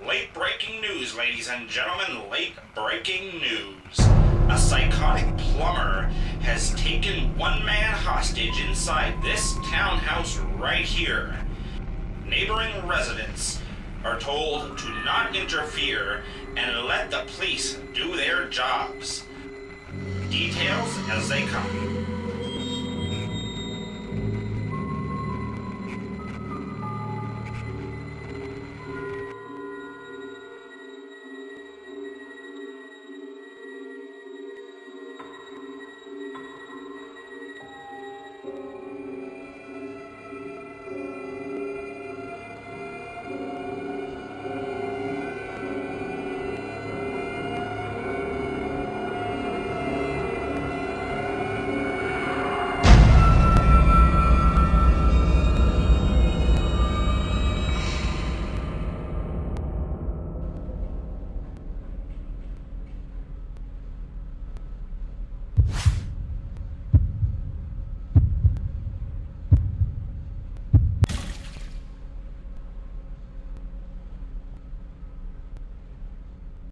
Late breaking news, ladies and gentlemen, late breaking news. A psychotic plumber has taken one man hostage inside this townhouse right here. Neighboring residents are told to not interfere and let the police do their jobs. Details as they come.